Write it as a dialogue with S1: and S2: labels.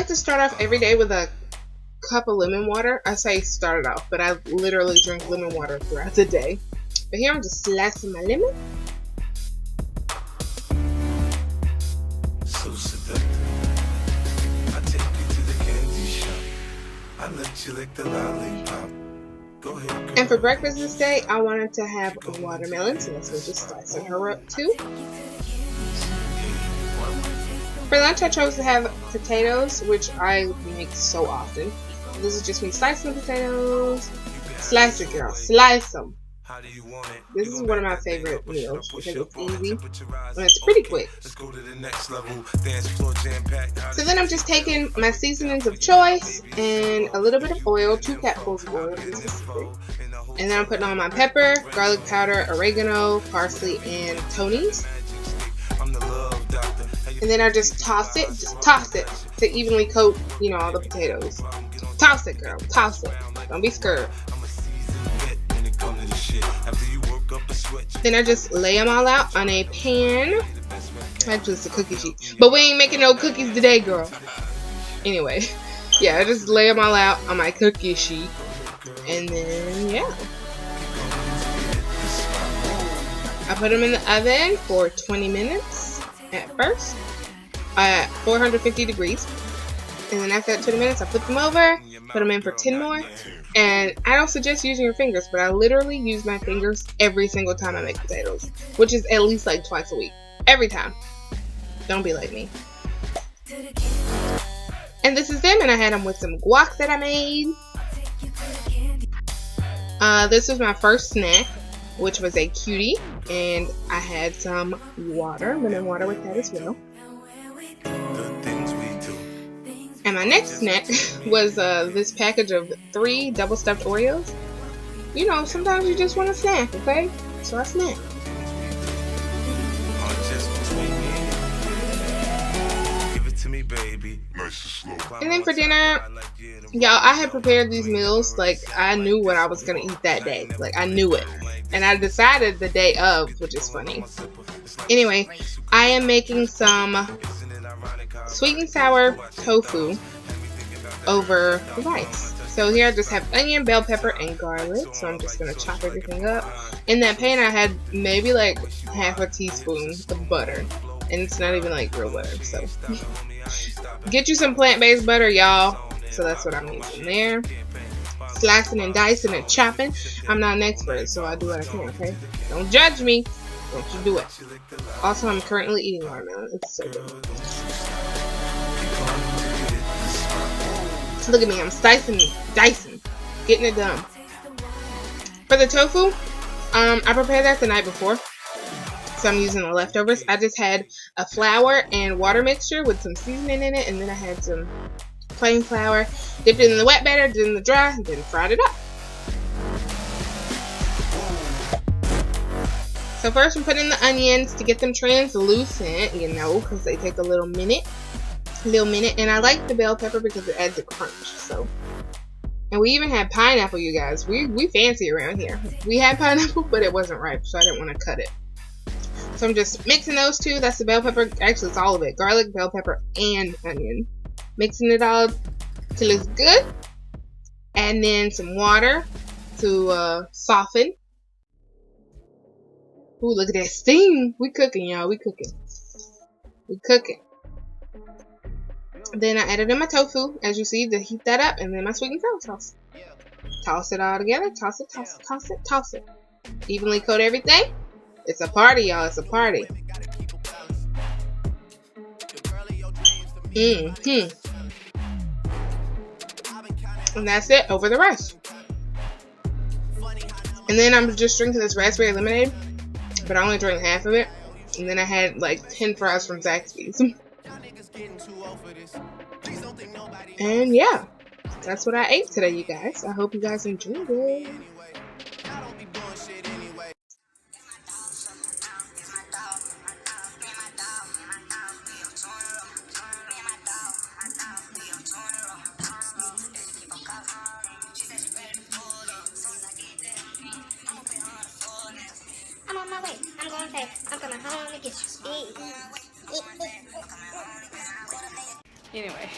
S1: like to start off every day with a cup of lemon water. I say start it off, but I literally drink lemon water throughout the day. But here I'm just slicing my lemon.
S2: So seductive. I take you to the candy shop. I let you lick the lollipop. Go ahead, girl.
S1: And for breakfast this day, I wanted to have a watermelon, so that's what just slicing her up too. For lunch, I chose to have potatoes, which I make so often. This is just me slicing the potatoes. Slice it, girl. Slice them. This is one of my favorite meals because it's easy and it's pretty quick. So then I'm just taking my seasonings of choice and a little bit of oil, 2 capfuls of oil, and then I'm putting on my pepper, garlic powder, oregano, parsley, and Tony's. And then I just toss it to evenly coat, all the potatoes. Toss it, girl, toss it. Don't be scared. Then I just lay them all out on a pan. Actually, it's a cookie sheet. But we ain't making no cookies today, girl. Anyway, yeah, I just lay them all out on my cookie sheet. And then, yeah. I put them in the oven for 20 minutes at first at 450 degrees. And then after that 20 minutes, I flip them over, put them in for 10 more. And I don't suggest using your fingers, but I literally use my fingers every single time I make potatoes, which is at least like twice a week. Every time. Don't be like me. And this is them, and I had them with some guac that I made. This was my first snack, which was a cutie, and I had some water, lemon water with that as well. And my next snack was this package of 3 double stuffed Oreos. Sometimes you just want a snack, okay? So I snack. And then for dinner, y'all, I had prepared these meals like I knew what I was going to eat that day. Like I knew it. And I decided the day of, which is funny. Anyway, I am making some sweet and sour tofu over rice. So here I just have onion, bell pepper, and garlic. So I'm just going to chop everything up. In that pan I had maybe like half a teaspoon of butter. And it's not even like real butter. So get you some plant-based butter, y'all. So that's what I'm using there. Slicing and dicing and chopping. I'm not an expert, so I do what I can, okay? Don't judge me. Don't you do it. Also, I'm currently eating watermelon. It's so good. Look at me. I'm dicing, getting it done. For the tofu, I prepared that the night before. So I'm using the leftovers. I just had a flour and water mixture with some seasoning in it. And then I had some plain flour. Dipped it in the wet batter, then the dry, and then fried it up. So first we put in the onions to get them translucent, because they take a little minute. And I like the bell pepper because it adds a crunch. So, and we even had pineapple, you guys. We fancy around here. We had pineapple, but it wasn't ripe, so I didn't want to cut it. So I'm just mixing those two. That's the bell pepper. Actually, it's all of it. Garlic, bell pepper, and onion. Mixing it all till it's good. And then some water to soften. Ooh, look at that steam. We cooking, y'all. We cooking. Then I added in my tofu, as you see, to heat that up. And then my sweet and sour sauce. Toss it all together. Toss it. Evenly coat everything. It's a party, y'all. It's a party. And that's it over the rice. And then I'm just drinking this raspberry lemonade, but I only drank half of it. And then I had like 10 fries from Zaxby's. And yeah, that's what I ate today, you guys. I hope you guys enjoyed it.
S3: I'm on my way. I'm going fast. I'm coming home to get you.
S4: Anyway.